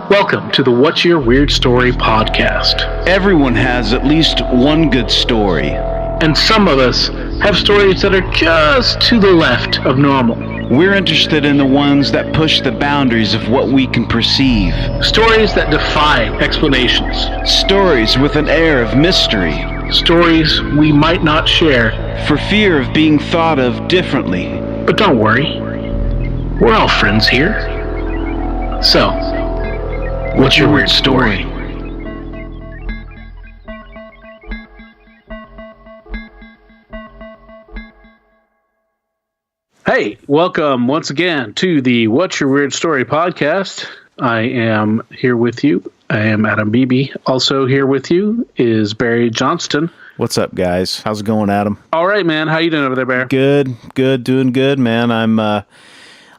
Welcome to the What's Your Weird Story podcast. Everyone has at least one good story. And some of us have stories that are just to the left of normal. We're interested in the ones that push the boundaries of what we can perceive. Stories that defy explanations. Stories with an air of mystery. Stories we might not share for fear of being thought of differently. But don't worry, we're all friends here. So, what's your weird story? Hey, welcome once again to the What's Your Weird Story podcast. I am here with you. I am Adam Beebe. Also here with you is Barry Johnston. What's up, guys? How's it going, Adam? All right, man. How you doing over there, Bear? Good, doing good, man.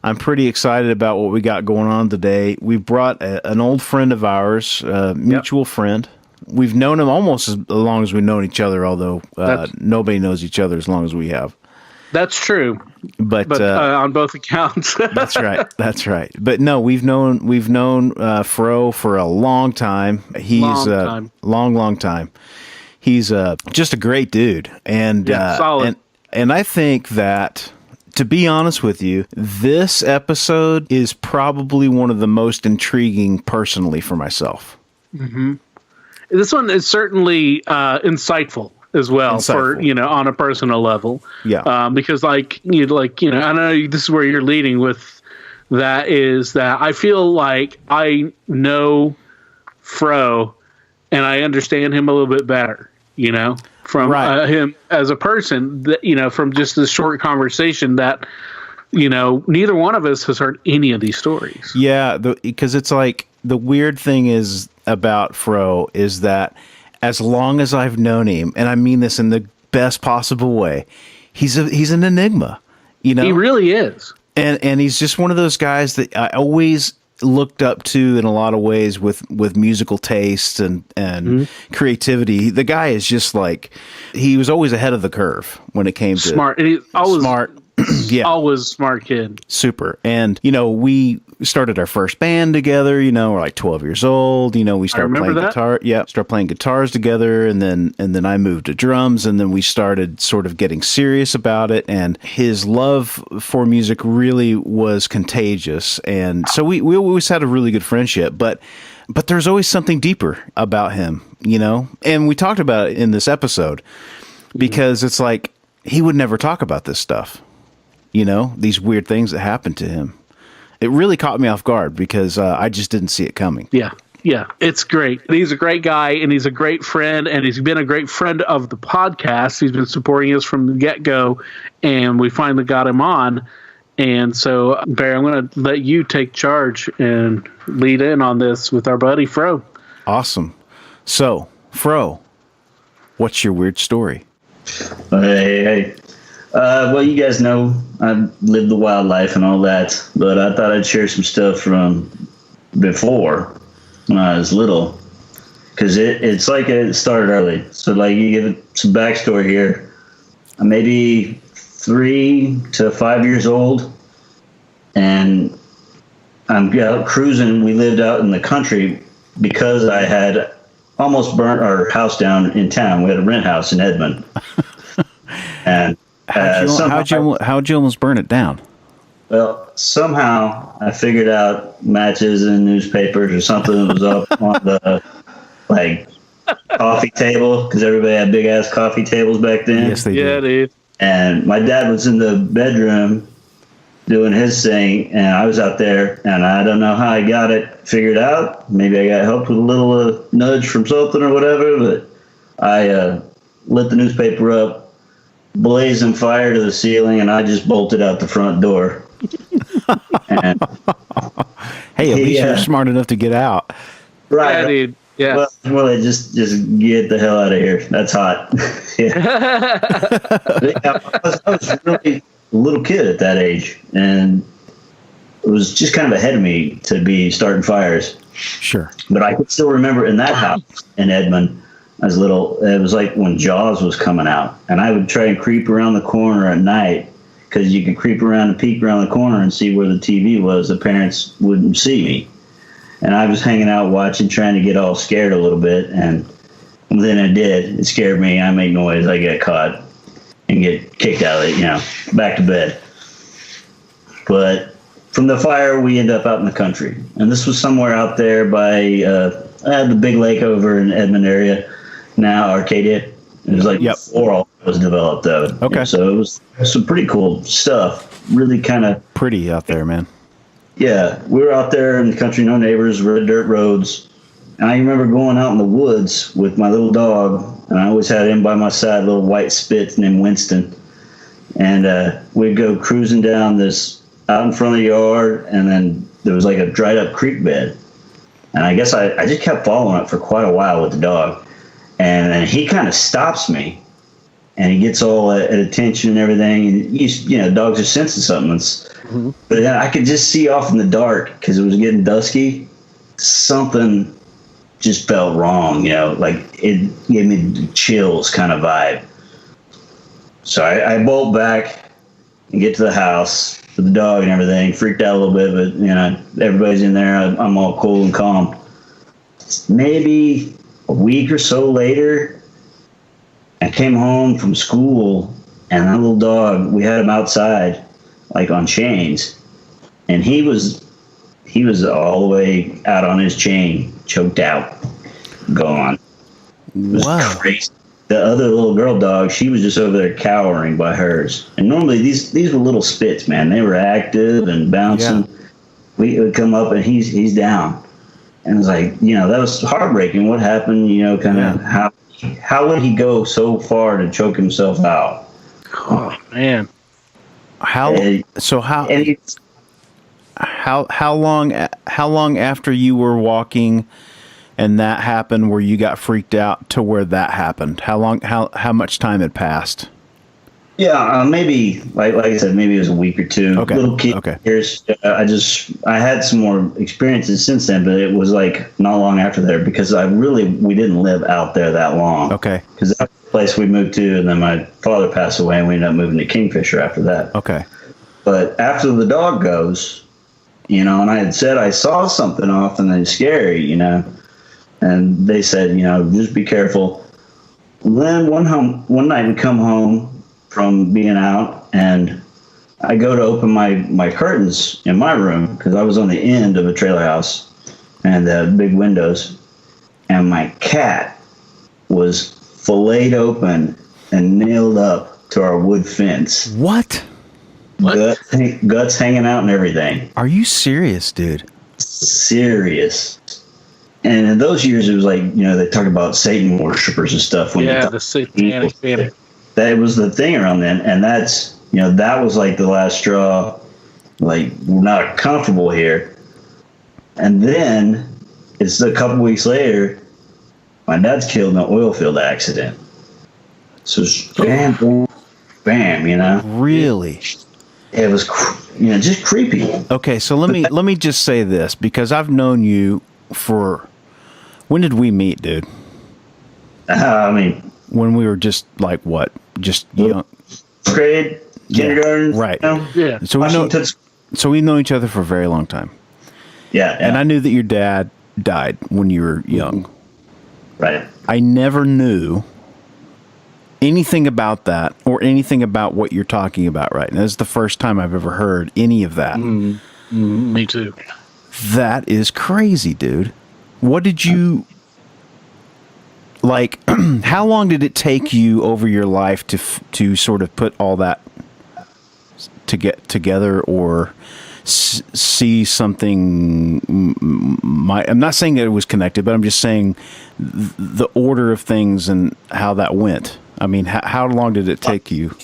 I'm pretty excited about what we got going on today. We brought an old friend of ours, mutual friend. We've known him almost as long as we've known each other, although nobody knows each other as long as we have. That's true. But on both accounts. That's right. But no, we've known Fro for a long time. He's long time. He's just a great dude, and solid. And I think that, to be honest with you, this episode is probably one of the most intriguing personally for myself. Mm-hmm. This one is certainly insightful as well, for on a personal level. Yeah. Because I know this is where you're leading with that, is that I feel like I know Fro and I understand him a little bit better, from him as a person, that, from just this short conversation that, neither one of us has heard any of these stories. Yeah. Because it's like, the weird thing is about Fro is that as long as I've known him, and I mean this in the best possible way, he's an enigma, He really is. And he's just one of those guys that I always looked up to in a lot of ways with musical taste and creativity. The guy is just like, he was always ahead of the curve when it came to smart. And he's always smart. Yeah. Always smart kid. Super. And, we started our first band together, we're like 12 years old, we started playing guitar. Yeah. Started playing guitars together. And then I moved to drums, and then we started sort of getting serious about it. And his love for music really was contagious. And so we always had a really good friendship, but there's always something deeper about him, and we talked about it in this episode because it's like, he would never talk about this stuff. These weird things that happened to him. It really caught me off guard because I just didn't see it coming. Yeah, it's great. He's a great guy, and he's a great friend, and he's been a great friend of the podcast. He's been supporting us from the get-go, and we finally got him on. And so, Barry, I'm going to let you take charge and lead in on this with our buddy Fro. Awesome. So, Fro, what's your weird story? Hey. Well, you guys know I've lived the wild life and all that, but I thought I'd share some stuff from before when I was little, because it's like it started early. So, like, you give it some backstory here. I'm maybe 3 to 5 years old, and I'm out cruising. We lived out in the country because I had almost burnt our house down in town. We had a rent house in Edmond. And how'd you almost burn it down? Well, somehow I figured out matches and newspapers or something that was up on the coffee table, because everybody had big ass coffee tables back then. Yes, they did. Yeah, dude. And my dad was in the bedroom doing his thing, and I was out there, and I don't know how I got it figured out. Maybe I got helped with a little nudge from something or whatever, but I lit the newspaper up, blazing fire to the ceiling, and I just bolted out the front door. And, hey, at least you're smart enough to get out. Right. Yeah, dude. Yeah. Well, just get the hell out of here. That's hot. I was really a little kid at that age, and it was just kind of ahead of me to be starting fires. Sure. But I could still remember in that house in Edmond, as little, it was like when Jaws was coming out, and I would try and creep around the corner at night, because you could creep around and peek around the corner and see where the TV was. The parents wouldn't see me. And I was hanging out watching, trying to get all scared a little bit. And then I did. It scared me. I make noise. I get caught and get kicked out of it, back to bed. But from the fire, we end up out in the country. And this was somewhere out there by the big lake over in Edmond area, now Arcadia. It was like before all that was developed, though. Okay. So it was some pretty cool stuff. Really kind of pretty out there, man. Yeah, we were out there in the country, no neighbors, red dirt roads. And I remember going out in the woods with my little dog, and I always had him by my side, a little white Spitz named Winston. And we'd go cruising down this out in front of the yard, and then there was like a dried up creek bed. And I guess I just kept following it for quite a while with the dog. And then he kind of stops me, and he gets all at attention and everything. And dogs are sensing something. But then I could just see off in the dark, because it was getting dusky, something just felt wrong, like it gave me the chills kind of vibe. So I bolt back and get to the house with the dog and everything, freaked out a little bit, but everybody's in there. I'm all cool and calm. Maybe a week or so later, I came home from school, and that little dog, we had him outside, like on chains, and he was all the way out on his chain, choked out, gone. It was crazy. The other little girl dog, she was just over there cowering by hers. And normally these were little Spits, man. They were active and bouncing. Yeah. We would come up and he's down. And it was like, that was heartbreaking. What happened? Kind of how would he go so far to choke himself out? Oh man. How long after you were walking and that happened where you got freaked out to where that happened? How much time had passed? Yeah, maybe like I said, maybe it was a week or two. Okay. Little kid. Okay. I had some more experiences since then, but it was like not long after there, because we didn't live out there that long. Okay. Because that's the place we moved to, and then my father passed away, and we ended up moving to Kingfisher after that. Okay. But after the dog goes, and I had said I saw something off and it's scary, and they said, just be careful. Then one night we come home from being out, and I go to open my curtains in my room, because I was on the end of a trailer house and big windows, and my cat was filleted open and nailed up to our wood fence. What? Guts hanging out and everything. Are you serious, dude? Serious. And in those years, it was like, they talk about Satan worshipers and stuff. The satanic panic. That was the thing around then. And that's, that was like the last straw. Like, we're not comfortable here. And then it's a couple weeks later, my dad's killed in an oil field accident. So bam, boom, bam, Really? It was, just creepy. Okay, so let me just say this, because I've known you for, when did we meet, dude? When we were just like what? Just young. Grade, kindergarten, right? Yeah. So we've known each other for a very long time. Yeah. And I knew that your dad died when you were young. Right. I never knew anything about that or anything about what you're talking about right now. This is the first time I've ever heard any of that. Me too. That is crazy, dude. What did you... Like, how long did it take you over your life to sort of put all that to get together, or see something? I'm not saying that it was connected, but I'm just saying the order of things and how that went. I mean, how long did it take you?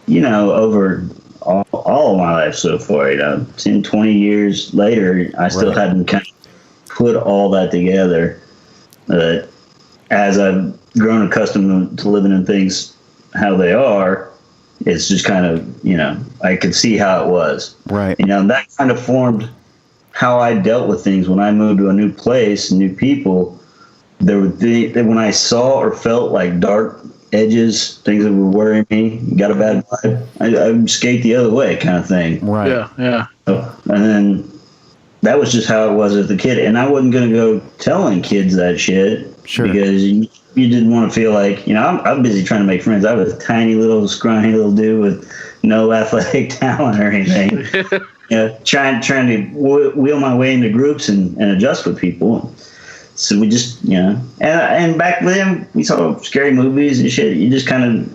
Over all of my life so far, 10, 20 years later, I still hadn't kind of put all that together. As I've grown accustomed to living in things how they are, it's just kind of, I could see how it was. Right. And that kind of formed how I dealt with things when I moved to a new place, new people. There would be, when I saw or felt like dark edges, things that were worrying me, got a bad vibe, I would skate the other way kind of thing. Right. Yeah. And then that was just how it was as a kid. And I wasn't going to go telling kids that shit. Sure. Because you didn't want to feel like, I'm busy trying to make friends. I was a tiny little scrawny little dude with no athletic talent or anything. Trying to wheel my way into groups and adjust with people. So we just, and back then we saw scary movies and shit. You just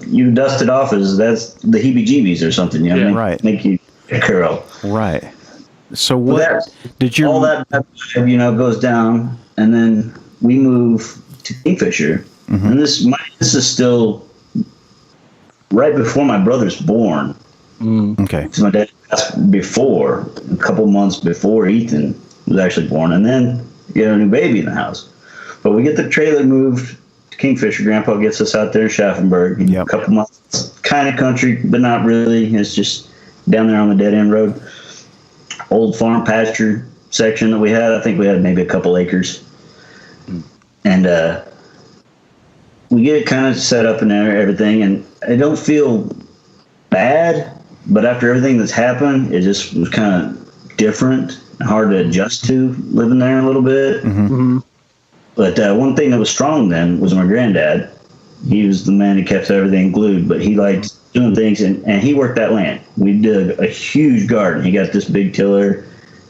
you dust it off as that's the heebie-jeebies or something. Right. Make you curl. Right. So what did you? All that goes down, and then we move to Kingfisher, and this is still right before my brother's born. Okay. So my dad passed a couple months before Ethan was actually born, and then get a new baby in the house. But we get the trailer moved to Kingfisher. Grandpa gets us out there in Schaffenburg. Yep. A couple months, kind of country, but not really. It's just down there on the dead end road. Old farm pasture section that we had. I think we had maybe a couple acres. And we get it kind of set up and everything, and I don't feel bad, but after everything that's happened, it just was kind of different and hard to adjust to living there a little bit. But one thing that was strong then was my granddad. He was the man who kept everything glued, but he liked doing things, and he worked that land. We did a huge garden. He got this big tiller,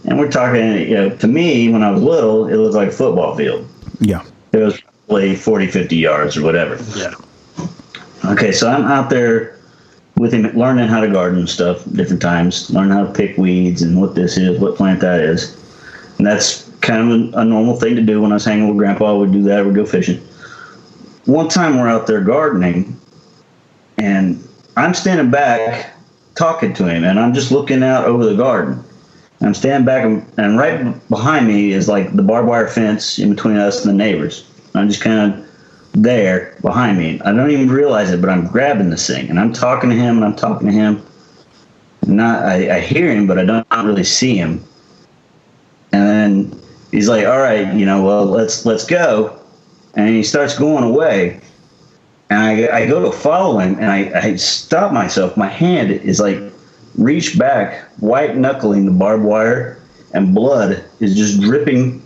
and we're talking, to me, when I was little, it looked like a football field. Yeah. It was probably 40, 50 yards or whatever. Yeah. Okay, so I'm out there with him learning how to garden and stuff different times, learning how to pick weeds and what this is, what plant that is. And that's kind of a normal thing to do when I was hanging with Grandpa. We'd do that, we'd go fishing. One time we're out there gardening, and I'm standing back talking to him, and I'm just looking out over the garden. I'm standing back, and right behind me is like the barbed wire fence in between us and the neighbors. I'm just kind of there behind me. I don't even realize it, but I'm grabbing this thing, and I'm talking to him, I hear him, but I don't really see him. And then he's like, all right, well, let's go. And he starts going away. And I go to follow him, and I stop myself. My hand is like reached back, white knuckling the barbed wire, and blood is just dripping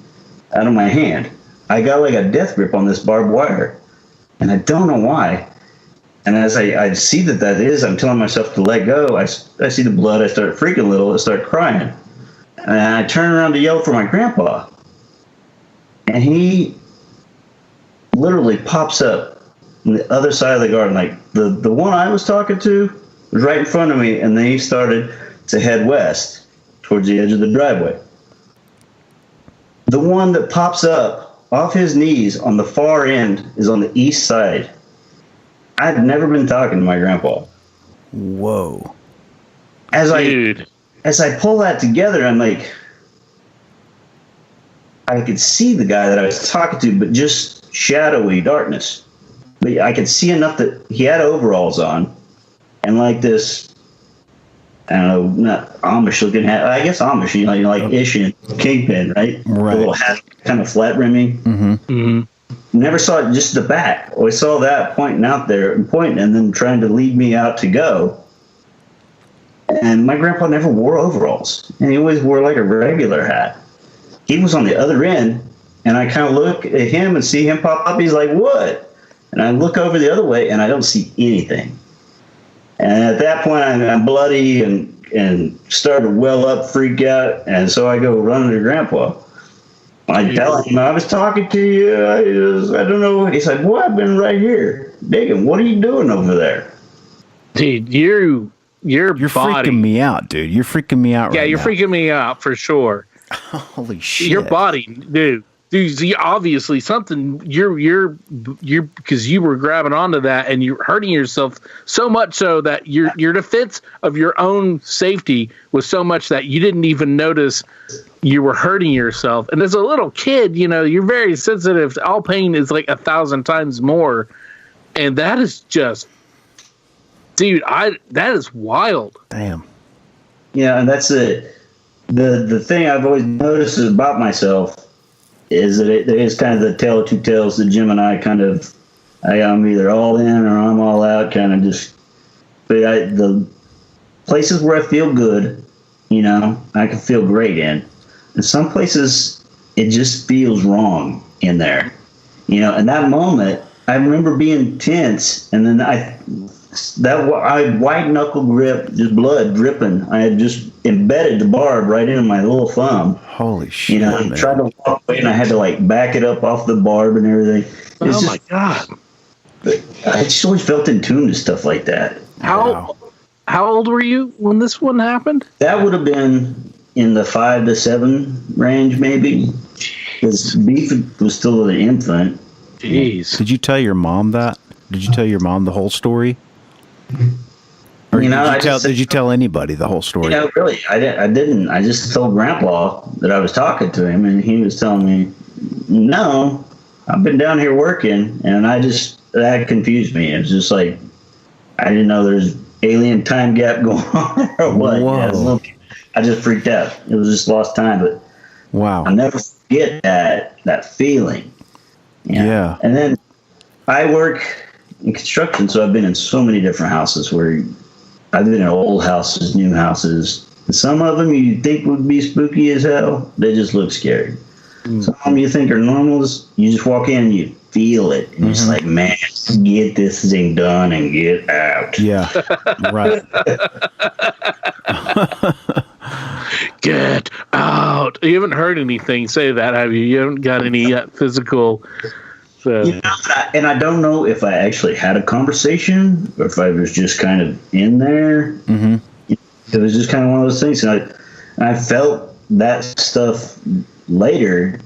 out of my hand. I got like a death grip on this barbed wire, and I don't know why. And as I see that is, I'm telling myself to let go. I see the blood. I start freaking a little. I start crying. And I turn around to yell for my grandpa. And he literally pops up on the other side of the garden. Like the one I was talking to was right in front of me, and then he started to head west towards the edge of the driveway. The one that pops up off his knees on the far end is on the east side. I'd never been talking to my grandpa. Whoa. As I pull that together, I'm like, I could see the guy that I was talking to, but just shadowy darkness. But I could see enough that he had overalls on, and like this, I don't know, not Amish looking hat. I guess Amish, like Ish and Kingpin, right? Right. The little hat, kind of flat rimming. Never saw it, just the back. I saw that pointing out there, and then trying to lead me out to go. And my grandpa never wore overalls, and he always wore like a regular hat. He was on the other end, and I kind of look at him and see him pop up. He's like, what? And I look over the other way, and I don't see anything. And at that point, I'm bloody and start to well up, freak out, and so I go running to Grandpa. I tell him, I was talking to you. I don't know. He's like, boy, I've been right here digging. What are you doing over there? Dude, you're freaking me out, dude. You're freaking me out right now. Yeah, you're freaking me out for sure. Holy shit. Your body, dude. Dude, obviously something you're because you were grabbing onto that and you're hurting yourself so much so that your defense of your own safety was so much that you didn't even notice you were hurting yourself. And as a little kid, you're very sensitive. All pain is like 1,000 times more, and that is just, dude. That is wild. Damn. Yeah, and that's it. The thing I've always noticed about myself is that it is kind of the tale of two tales. The Jim and I I'm either all in or I'm all out, kind of just. But the places where I feel good, I can feel great in. in some places it just feels wrong in there. You know, in that moment, I remember being tense, and then I white knuckle grip, just blood dripping. I had just embedded the barb right into my little thumb. Holy shit! You know, I tried to walk away, and I had to like back it up off the barb and everything. My god! I just always felt in tune to stuff like that. How old were you when this one happened? That would have been in the 5 to 7 range, maybe. Because Beef was still an infant. Jeez. Did you tell your mom that? Did you tell your mom the whole story? Or did you tell anybody the whole story? You know, really, I didn't. I just told Grandpa that I was talking to him, and he was telling me, no, I've been down here working, and that confused me. It was just like, I didn't know there's alien time gap going on or what. Whoa. I just freaked out. It was just lost time, but wow. I'll never forget that feeling. Yeah. And then I work in construction, so I've been in so many different houses where I've been in old houses, new houses. And some of them you think would be spooky as hell. They just look scary. Some of them you think are normal. You just walk in and you feel it. And it's like, man, get this thing done and get out. Yeah. Right. Get out. You haven't heard anything say that, have you? You haven't got any physical. You know, and I don't know if I actually had a conversation or if I was just kind of in there. Mm-hmm. It was just kind of one of those things. And I felt that stuff later,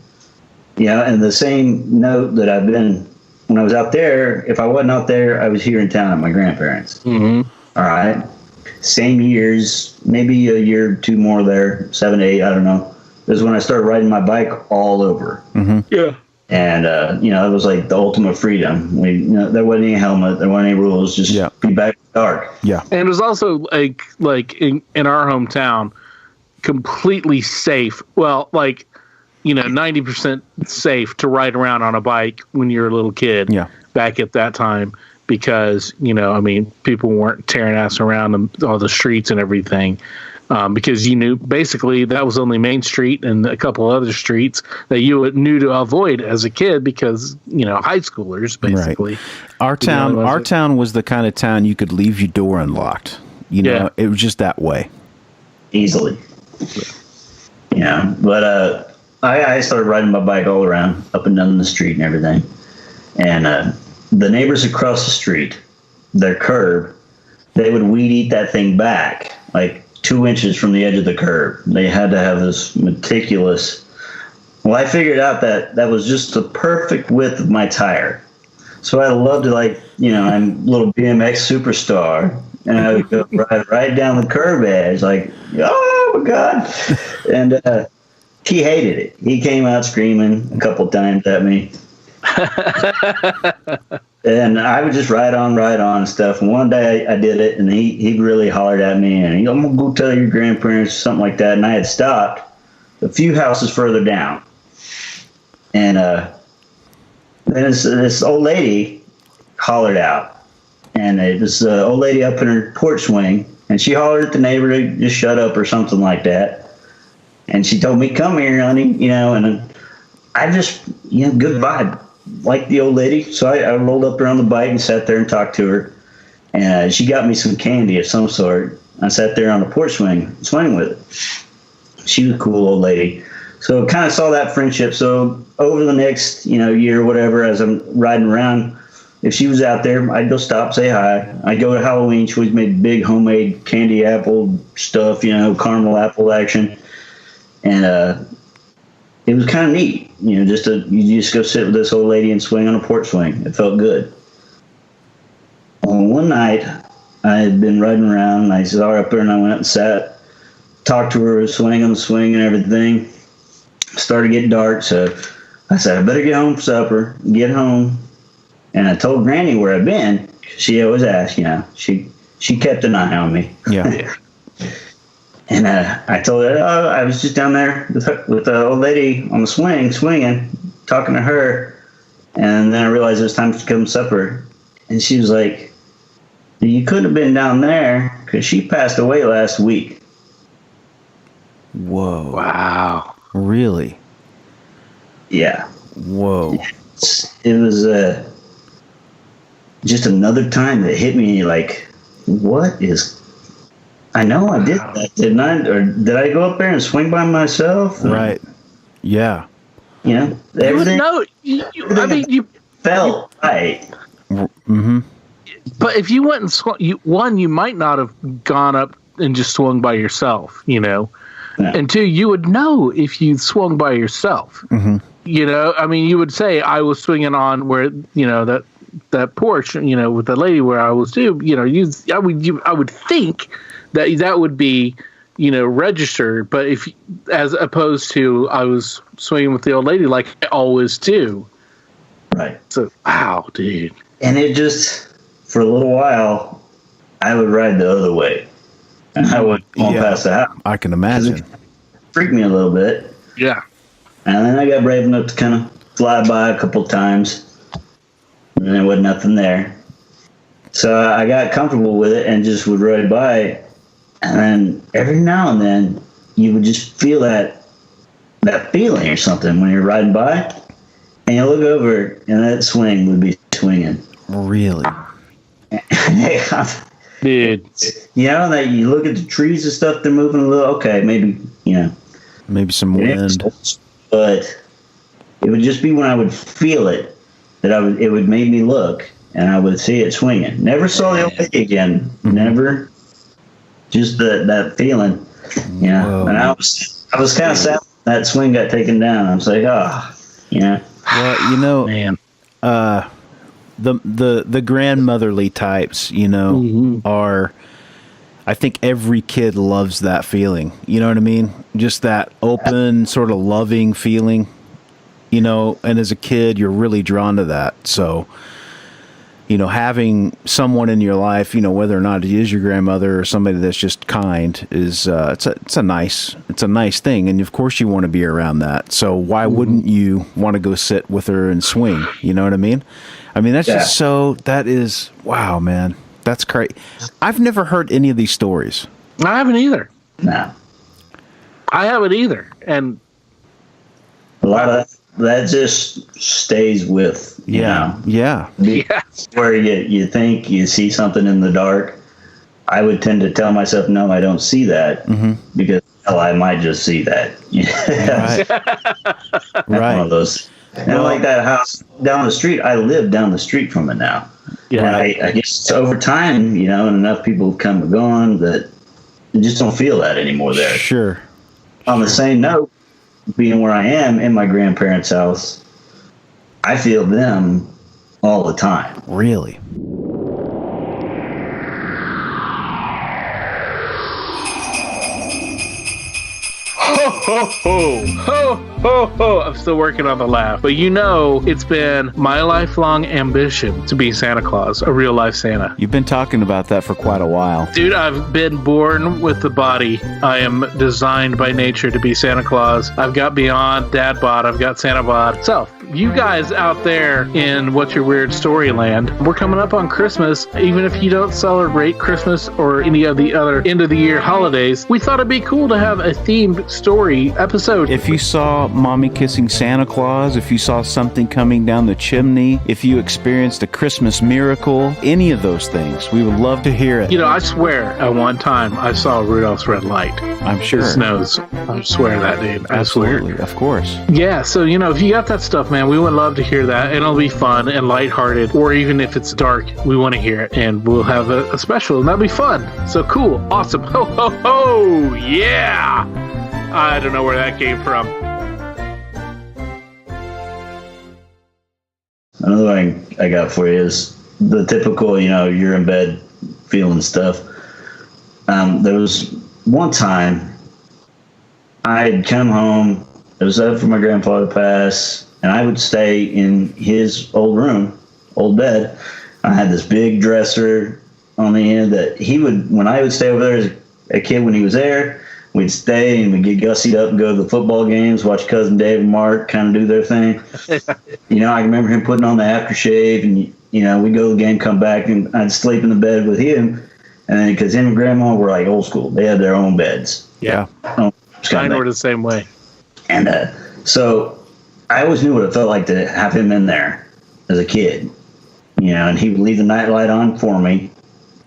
and the same note that I've been when I was out there. If I wasn't out there, I was here in town at my grandparents. Mm-hmm. All right. Same years, maybe a year or two more there, 7, 8, I don't know. This is when I started riding my bike all over. Mm-hmm. Yeah. And, it was like the ultimate freedom. There wasn't any helmet. There weren't any rules. Just be back in the dark. Yeah. And it was also like in our hometown, completely safe. Well, 90% safe to ride around on a bike when you're a little kid. Yeah. Back at that time. Because, people weren't tearing ass around all the streets and everything. Because you knew basically that was only Main Street and a couple other streets that you knew to avoid as a kid because, high schoolers, basically. Right. Our town was the kind of town you could leave your door unlocked. It was just that way. Easily. Yeah. But I started riding my bike all around, up and down the street and everything. And the neighbors across the street, their curb, they would weed eat that thing back, like 2 inches from the edge of the curb. They had to have this meticulous. Well, I figured out that was just the perfect width of my tire. So I loved to, I'm a little BMX superstar, and I would go right down the curb edge, like, oh my God. And he hated it. He came out screaming a couple times at me. And I would just ride on and stuff. And one day I did it, and he really hollered at me, and I'm gonna go tell your grandparents, something like that. And I had stopped a few houses further down, and then this old lady hollered out, and it was an old lady up in her porch swing, and she hollered at the neighbor to just shut up or something like that. And she told me, "Come here, honey," and I just good vibe. Like the old lady, so I rolled up her on the bike and sat there and talked to her, and she got me some candy of some sort. I sat there on the porch swing with it. She was a cool old lady, so kind of saw that friendship. So over the next year or whatever, as I'm riding around, if she was out there, I'd go stop, say hi. I'd go to Halloween. She always made big homemade candy apple stuff, caramel apple action, and it was kind of neat, you just go sit with this old lady and swing on a porch swing. It felt good. Well, one night I had been riding around, and I saw her up there, and I went up and sat, talked to her, swing on the swing and everything. Started getting dark, so I said, I better get home for supper, get home. And I told Granny where I'd been. She always asked, she kept an eye on me. Yeah. And I told her, I was just down there with the old lady on the swinging, talking to her. And then I realized it was time to come supper. And she was like, you couldn't have been down there because she passed away last week. Whoa. Wow. Really? Yeah. Whoa. It was just another time that hit me like, what is... I know I did that, didn't I? Or did I go up there and swing by myself? Right. Yeah. You know, everything... No, you felt right. Mm-hmm. But if you went and swung, you might not have gone up and just swung by yourself, you know. Yeah. And two, you would know if you swung by yourself. Mm-hmm. You know, I mean, you would say I was swinging on where, you know, that porch, you know, with the lady where I was too. You know, I would think that would be, you know, registered. But if, as opposed to, I was swinging with the old lady like I always do. Right. So, wow, dude. And it just, for a little while, I would ride the other way. And I would go past the house. I can imagine. It freaked me a little bit. Yeah. And then I got brave enough to kind of fly by a couple times. And there wasn't nothing there. So I got comfortable with it and just would ride by. And then every now and then, you would just feel that feeling or something when you're riding by. And you look over, and that swing would be swinging. Really? Dude. You know, that you look at the trees and stuff, they're moving a little. Okay, maybe, you know. Maybe some wind. But it would just be when I would feel it that it would make me look, and I would see it swinging. Never saw the old lady again. Mm-hmm. Never. Just that feeling. You know. Whoa. And I was kind of sad when that swing got taken down. I was like, you know. Well, you know, man. The grandmotherly types, you know, mm-hmm. are, I think every kid loves that feeling. You know what I mean? Just that open, sort of loving feeling, you know, and as a kid, you're really drawn to that. So, you know, having someone in your life, you know, whether or not it is your grandmother or somebody that's just kind is, it's a nice thing. And of course you want to be around that. So why mm-hmm. wouldn't you want to go sit with her and swing? You know what I mean? I mean, that's just that is, wow, man. That's crazy. I've never heard any of these stories. I haven't either. No. I haven't either. And a lot of that just stays with, you know. Yeah. Where you think you see something in the dark, I would tend to tell myself, no, I don't see that, mm-hmm. because I might just see that. Right. One of those. And like that house down the street, I live down the street from it now. Yeah. And I guess over time, you know, and enough people have come and gone that you just don't feel that anymore there. Sure. On the same note, being where I am in my grandparents' house, I feel them all the time. Really? Ho, ho, ho. Ho, ho, ho. I'm still working on the laugh. But you know, it's been my lifelong ambition to be Santa Claus, a real life Santa. You've been talking about that for quite a while. Dude, I've been born with the body. I am designed by nature to be Santa Claus. I've got Beyond, Dad Bod, I've got Santa Bod. So, you guys out there in What's Your Weird Story land, we're coming up on Christmas. Even if you don't celebrate Christmas or any of the other end of the year holidays, we thought it'd be cool to have a themed story episode. If you saw Mommy kissing Santa Claus, if you saw something coming down the chimney, if you experienced a Christmas miracle, any of those things, we would love to hear it. You know, I swear at one time I saw Rudolph's red light. I'm sure. It snows. I swear that, dude. I swear. Absolutely, of course. Yeah, so, you know, if you got that stuff, man, we would love to hear that. And it'll be fun and lighthearted. Or even if it's dark, we want to hear it. And we'll have a special, and that'll be fun. So cool. Awesome. Ho, ho, ho. Yeah. I don't know where that came from. Another thing I got for you is the typical, you know, you're in bed feeling stuff. There was one time I'd come home, it was up for my grandfather to pass, and I would stay in his old room, old bed. I had this big dresser on the end that he would, when I would stay over there as a kid when he was there, we'd stay and we'd get gussied up and go to the football games, watch Cousin Dave and Mark kind of do their thing. You know, I remember him putting on the aftershave, and, you know, we'd go to the game, come back, and I'd sleep in the bed with him. And then, because him and Grandma were like old school, they had their own beds. Yeah. Mine were the same way. And so I always knew what it felt like to have him in there as a kid, and he would leave the nightlight on for me,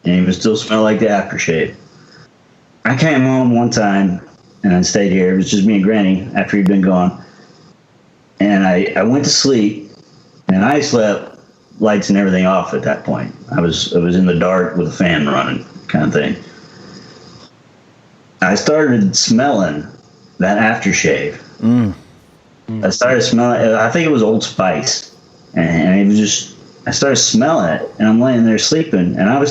and he would still smell like the aftershave. I came home one time and I stayed here. It was just me and Granny after he'd been gone. And I went to sleep, and I slept lights and everything off at that point. I was in the dark with a fan running kind of thing. I started smelling that aftershave. I started smelling, I think it was Old Spice. And it was just, I started smelling it, and I'm laying there sleeping, and I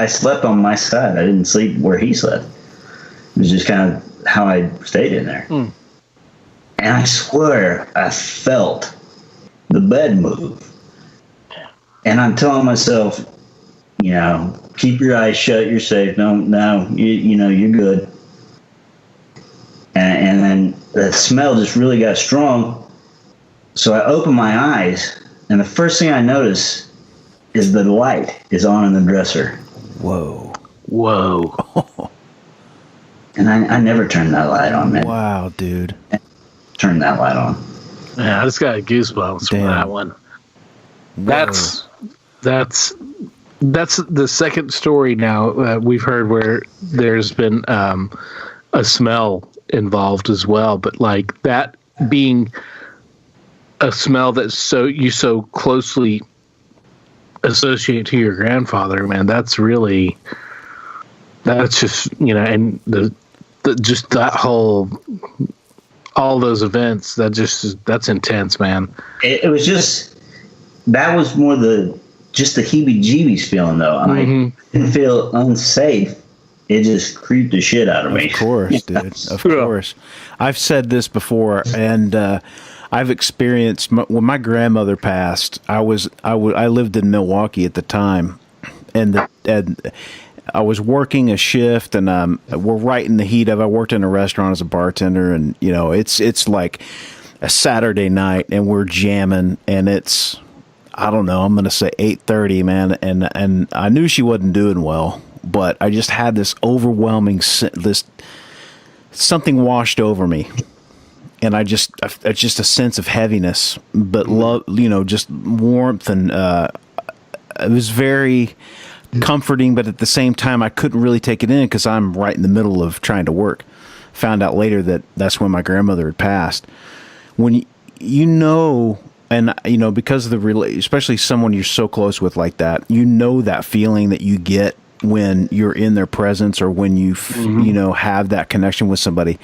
slept on my side. I didn't sleep where he slept. It was just kind of how I stayed in there. And I swear I felt the bed move. And I'm telling myself, keep your eyes shut, you're safe. No, you're good. And then that smell just really got strong. So I opened my eyes, and the first thing I notice is the light is on in the dresser. Whoa. And I never turned that light on, man. Wow, dude. Turn that light on. Yeah, I just got goosebumps from that one. Whoa. That's the second story now we've heard where there's been a smell involved as well, but like that being a smell that you so closely associate to your grandfather, man, that's just, and the just that whole, all those events, that's intense, man. It was just, that was more just the heebie-jeebies feeling, though. I didn't feel unsafe. It just creeped the shit out of me. Of course, dude. Of course. I've said this before, and I've experienced, when my grandmother passed, I lived in Milwaukee at the time, and I was working a shift, and we're right in the heat of it. I worked in a restaurant as a bartender, and it's like a Saturday night, and we're jamming, and it's, I don't know, I'm gonna say 8:30, man, and I knew she wasn't doing well, but I just had this overwhelming something washed over me, and it's just a sense of heaviness, but love, just warmth, and it was very comforting, but at the same time I couldn't really take it in because I'm right in the middle of trying to work. Found out later that that's when my grandmother had passed. When and because of especially someone you're so close with like that, that feeling that you get when you're in their presence, or when you have that connection with somebody.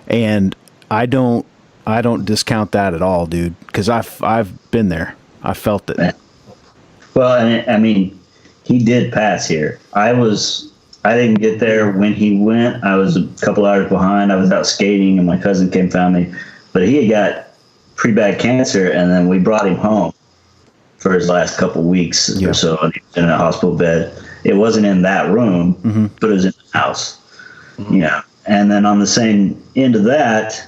And I don't discount that at all, dude, because I've been there. I felt it. Well, I mean, he did pass here. I didn't get there when he went. I was a couple hours behind. I was out skating, and my cousin came and found me. But he had got pretty bad cancer, and then we brought him home for his last couple weeks or so, and he was in a hospital bed. It wasn't in that room, but it was in the house. And then on the same end of that,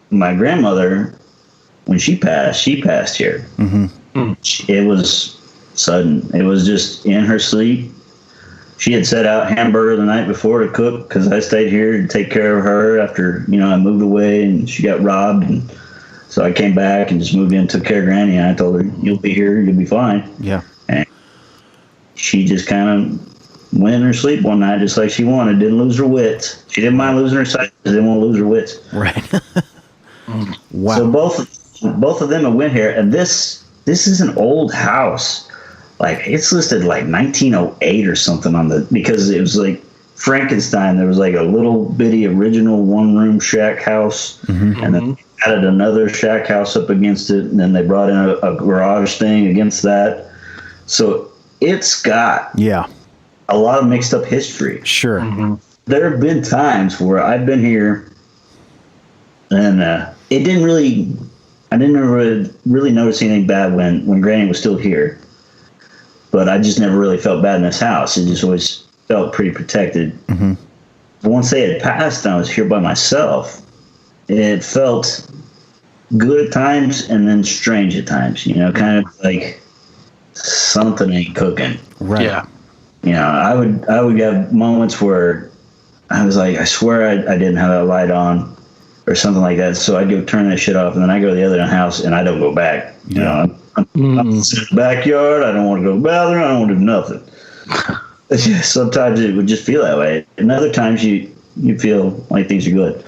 my grandmother, when she passed here. It was sudden. It was just in her sleep. She had set out hamburger the night before to cook, because I stayed here to take care of her after I moved away and she got robbed, and so I came back and just moved in, took care of Granny, and I told her, "You'll be here, you'll be fine." Yeah. And she just kind of went in her sleep one night just like she wanted. Didn't lose her wits. She didn't mind losing her sight, but didn't want to lose her wits. Right. Wow. So both of them went here, and this is an old house. Like, it's listed like 1908 or something because it was like Frankenstein. There was like a little bitty original one-room shack house, and then added another shack house up against it, and then they brought in a garage thing against that. So it's got a lot of mixed up history. Sure. There have been times where I've been here, and I didn't really notice anything bad when Granny was still here. But I just never really felt bad in this house. It just always felt pretty protected. But once they had passed and I was here by myself, it felt good at times and then strange at times. Kind of like something ain't cooking. Right. Yeah. I would have moments where I was like, I swear I didn't have that light on. or something like that. So I'd go turn that shit off, and then I go to the other house, and I don't go back. You know, I'm in the backyard. I don't want to go to the bathroom. I don't want to do nothing. Sometimes it would just feel that way, and other times you feel like things are good.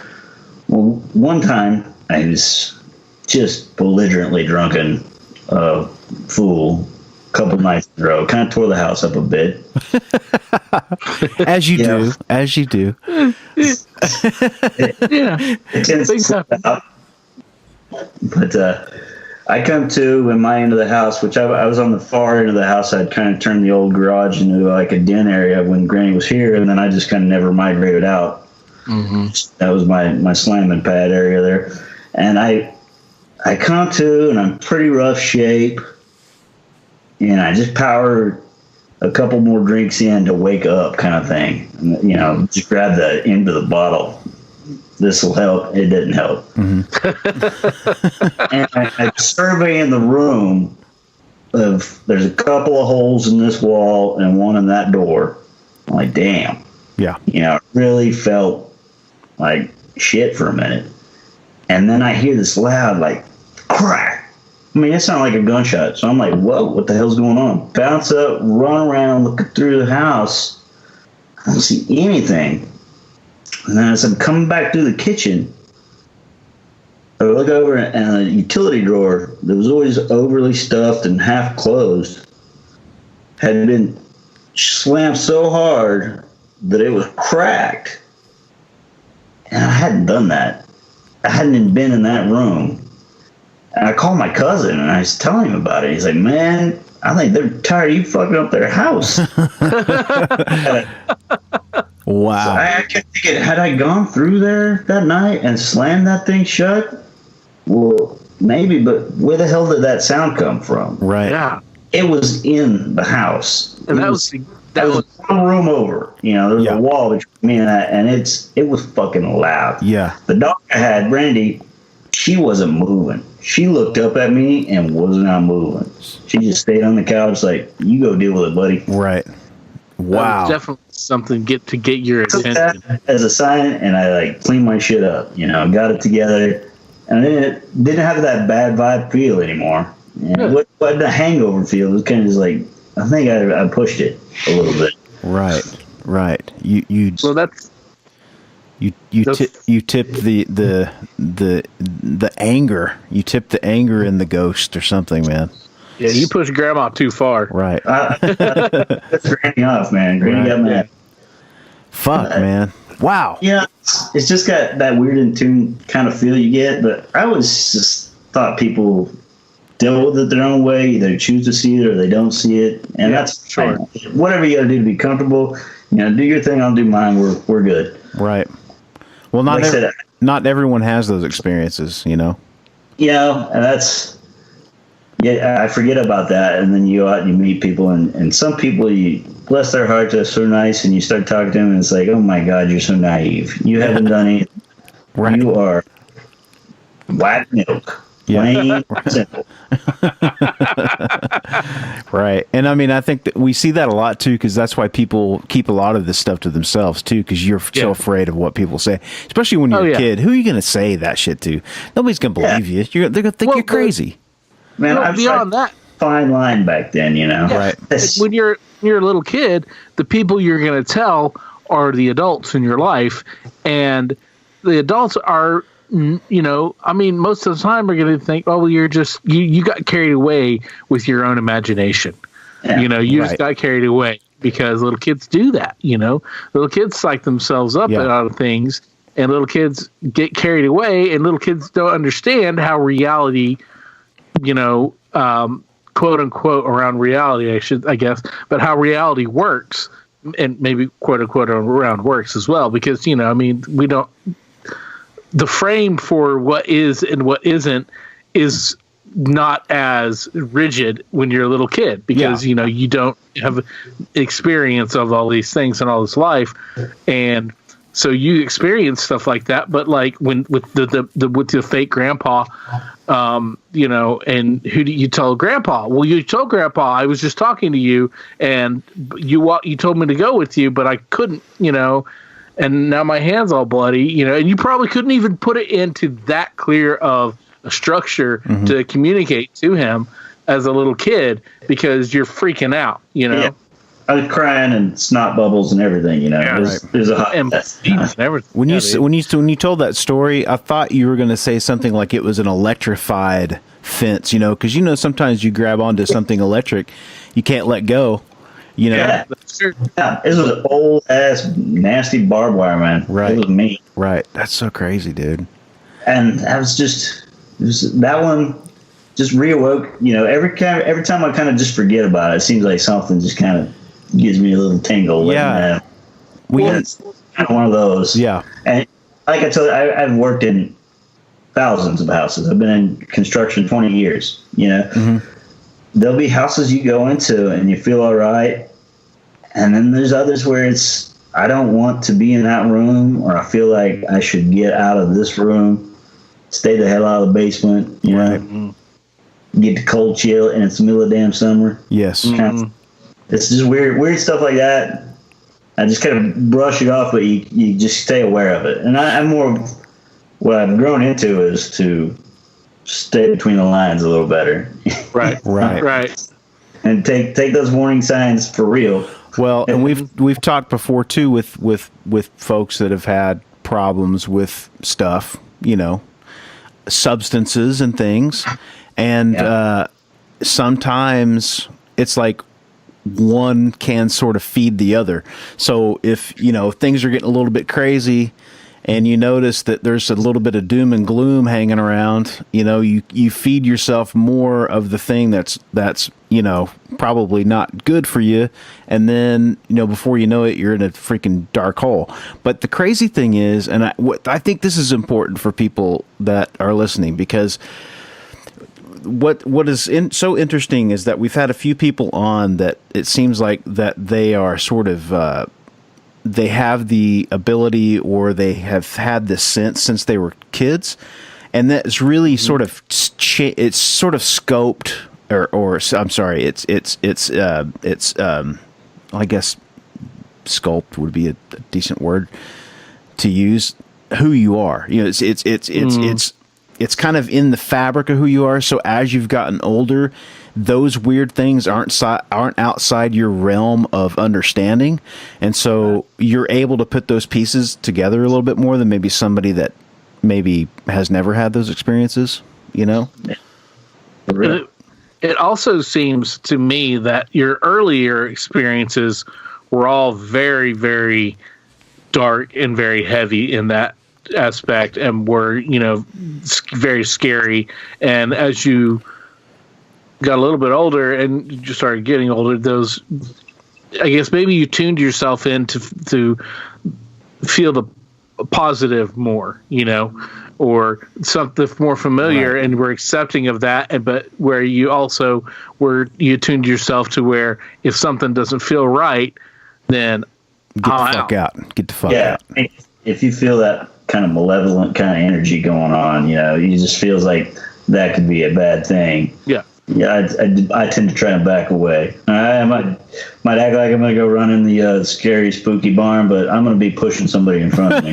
Well, one time I was just belligerently drunken, fool. Couple nights in a row, kind of tore the house up a bit. As you do. It tends to slip out. But I come to in my end of the house, which I was on the far end of the house. I'd kind of turned the old garage into like a den area when Granny was here, and then I just kind of never migrated out. That was my slamming pad area there, and I come to, and I'm pretty rough shape. And I just powered a couple more drinks in to wake up, kind of thing. And, you know, just grab the end of the bottle. This will help. It didn't help. And I'm surveying the room. There's a couple of holes in this wall and one in that door. I'm like, damn. Yeah. You know, it really felt like shit for a minute. And then I hear this loud, like, crack. I mean, it sounded like a gunshot. So I'm like, whoa, what the hell's going on? Bounce up, run around, looking through the house. I don't see anything. And then as I'm coming back through the kitchen, I look over and a utility drawer that was always overly stuffed and half closed had been slammed so hard that it was cracked. And I hadn't done that. I hadn't been in that room. And I called my cousin, and I was telling him about it. He's like, man, I think they're tired of you fucking up their house. Wow. So I kept thinking, had I gone through there that night and slammed that thing shut? Well, maybe, but where the hell did that sound come from? Right. Yeah. It was in the house. And that was one room over. You know, there was a wall between me and that, and it was fucking loud. Yeah. The dog I had, Brandy, she wasn't moving. She looked up at me and was not moving. She just stayed on the couch like, you go deal with it, buddy. Right. Wow. Definitely something to get your attention. That as a sign, and I like cleaned my shit up, you know, got it together, and then it didn't have that bad vibe feel anymore. And what the hangover feel, it was kind of just like, I think I pushed it a little bit. Right. You So that's You tip the anger. You tip the anger in the ghost or something, man. Yeah, you pushed Grandma too far. Right. That's Granny off, man. Granny got mad. Fuck, man. Wow. Yeah, it's just got that weird in tune kind of feel you get. But I always just thought people deal with it their own way. Either choose to see it or they don't see it, and that's sure. Whatever you got to do to be comfortable. You know, do your thing. I'll do mine. We're good. Right. Well, not everyone has those experiences, you know. You know, and that's I forget about that, and then you go out and you meet people, and some people, you bless their hearts, they're so nice, and you start talking to them, and it's like, oh my God, you're so naive. You haven't done anything. Right. You are black milk. Plain simple. Right. And I mean, I think that we see that a lot too, because that's why people keep a lot of this stuff to themselves too, because you're so afraid of what people say, especially when you're a kid. Who are you going to say that shit to? Nobody's going to believe you. They're going to think you're crazy. Man, I was beyond that fine line back then, you know. Right. When you're a little kid, the people you're going to tell are the adults in your life, and the adults are, you know, I mean, most of the time we're going to think, oh, well, you're just you got carried away with your own imagination. Yeah, you know, you just got carried away, because little kids do that. You know, little kids psych themselves up out of things, and little kids get carried away, and little kids don't understand how reality, you know, quote unquote around reality, I guess, but how reality works, and maybe quote unquote around works as well, because, you know, I mean, we don't. The frame for what is and what isn't is not as rigid when you're a little kid, because, you know, you don't have experience of all these things in all this life. And so you experience stuff like that. But like when with the fake grandpa, you know, and who do you tell Grandpa? Well, you told Grandpa, I was just talking to you, and you told me to go with you, but I couldn't, you know. and now my hand's all bloody, you know, and you probably couldn't even put it into that clear of a structure to communicate to him as a little kid because you're freaking out, you know. Yeah. I was crying and snot bubbles and everything, you know. Yeah, it was a hot mess. When you told that story, I thought you were going to say something like it was an electrified fence, you know, because, you know, sometimes you grab onto something electric, you can't let go, you know. Yeah, this was an old ass nasty barbed wire, man. Right. It was mean. Right. That's so crazy, dude. And I was that one just reawoke, you know, every time I kind of just forget about it seems like something just kind of gives me a little tingle. Yeah. It's kind of one of those. Yeah. And like I told you, I've worked in thousands of houses. I've been in construction 20 years, you know. There'll be houses you go into and you feel all right. And then there's others where it's, I don't want to be in that room, or I feel like I should get out of this room, stay the hell out of the basement, you know, get the cold chill, and it's the middle of the damn summer. Yes. It's just weird stuff like that. I just kind of brush it off, but you just stay aware of it. And I'm more, what I've grown into is to stay between the lines a little better. Right. And take those warning signs for real. Well, and we've talked before too with folks that have had problems with stuff, you know, substances and things, and sometimes it's like one can sort of feed the other. So if, you know, things are getting a little bit crazy and you notice that there's a little bit of doom and gloom hanging around, you know, you feed yourself more of the thing that's, you know, probably not good for you. And then, you know, before you know it, you're in a freaking dark hole. But the crazy thing is, and I think this is important for people that are listening, because what is so interesting is that we've had a few people on that it seems like that they are sort of, they have the ability, or they have had this sense since they were kids, and that's really sort of it's sort of scoped, or I'm sorry, it's I guess sculpt would be a decent word to use, who you are. You know, it's kind of in the fabric of who you are. So as you've gotten older, those weird things aren't outside your realm of understanding. And so you're able to put those pieces together a little bit more than maybe somebody that maybe has never had those experiences, you know? It also seems to me that your earlier experiences were all very, very dark and very heavy in that aspect, and were, you know, very scary. And as you got a little bit older and you just started getting older, those, I guess maybe you tuned yourself in to feel the positive more, you know, or something more familiar, right. And we're accepting of that. But where you also you tuned yourself to where if something doesn't feel right, then get the fuck out. Get the fuck out. If you feel that kind of malevolent kind of energy going on, you know, it just feels like that could be a bad thing. Yeah. Yeah, I tend to try and back away. I might act like I'm going to go run in the scary, spooky barn, but I'm going to be pushing somebody in front of me.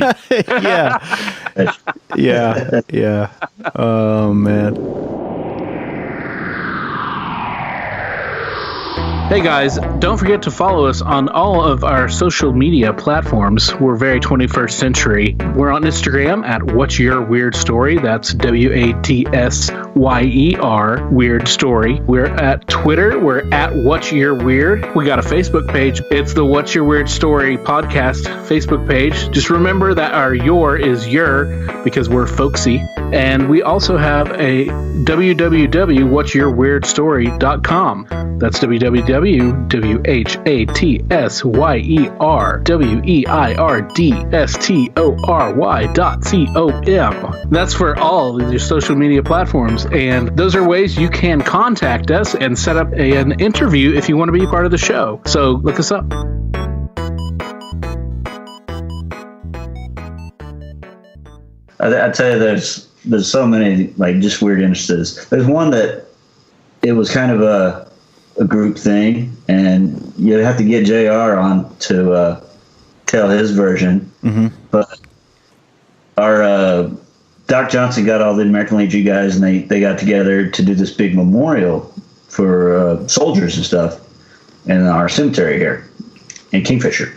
Yeah. Oh, man. Hey guys, don't forget to follow us on all of our social media platforms. We're very 21st century. We're on Instagram at What's Your Weird Story. That's WATSYER Weird Story. We're at Twitter. We're at What's Your Weird. We got a Facebook page. It's the What's Your Weird Story podcast Facebook page. Just remember that our your is your, because we're folksy. And we also have a www.whatsyourweirdstory.com. That's www.whatsyourweirdstory.com. That's for all of your social media platforms. And those are ways you can contact us and set up an interview if you want to be part of the show. So look us up. I tell you, there's so many, like, just weird instances. There's one that it was kind of a group thing, and you have to get JR on to tell his version. Mm-hmm. But our Doc Johnson got all the American Legion guys, and they got together to do this big memorial for soldiers and stuff in our cemetery here in Kingfisher.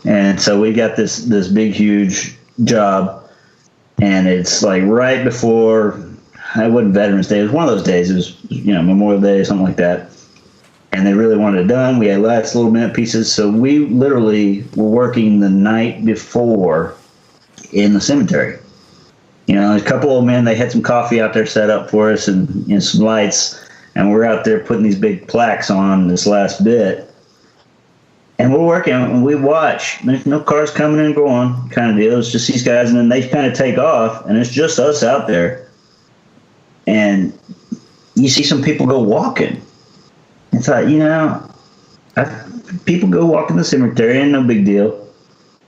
And so we got this big, huge job, and it's like right before, it wasn't Veterans Day. It was one of those days. It was, Memorial Day, something like that. And they really wanted it done. We had last little minute pieces. So we literally were working the night before in the cemetery. A couple old men, they had some coffee out there set up for us and some lights. And we're out there putting these big plaques on this last bit. And we're working, and we watch. There's no cars coming and going kind of deal. It's just these guys, and then they kind of take off, and it's just us out there. And you see some people go walking. I thought, people go walk in the cemetery, ain't no big deal.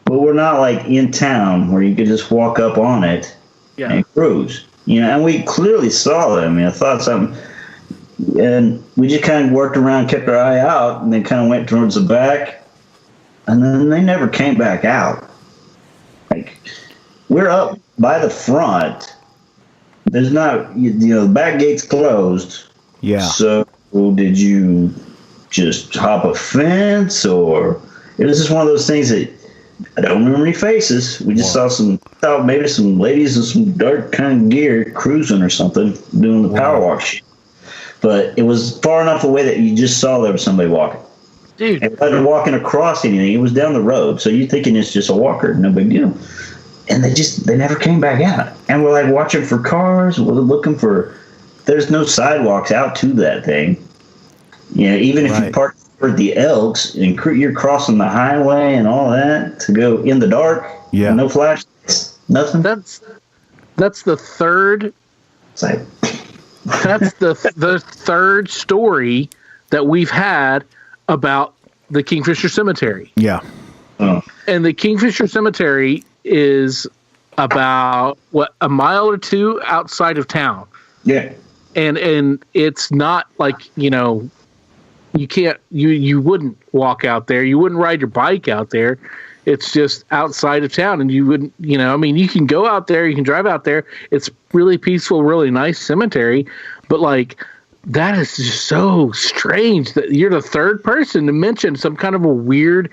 But we're not like in town where you could just walk up on it and cruise. And we clearly saw them. I thought something. And we just kind of worked around, kept our eye out, and then kind of went towards the back. And then they never came back out. Like, we're up by the front. There's not, the back gate's closed. Yeah. So did you just hop a fence, or it was just one of those things that I don't remember any faces. We just thought maybe some ladies in some dark kind of gear cruising or something, doing the power walk shit. But it was far enough away that you just saw there was somebody walking. Dude. It wasn't walking across anything. It was down the road. So you're thinking it's just a walker. No big deal. And they never came back out. And we're like watching for cars. We're looking for, there's no sidewalks out to that thing. Even if you park for the Elks and you're crossing the highway and all that to go in the dark. Yeah. No flashlights. Nothing. That's the third. It's like, that's the third story that we've had about the Kingfisher Cemetery. Yeah. oh, And the Kingfisher Cemetery is about a mile or two outside of town. yeah. And it's not like, you can't, you wouldn't walk out there. You wouldn't ride your bike out there. It's just outside of town, and you wouldn't, you can go out there, you can drive out there. It's really peaceful, really nice cemetery, but like, that is just so strange that you're the third person to mention some kind of a weird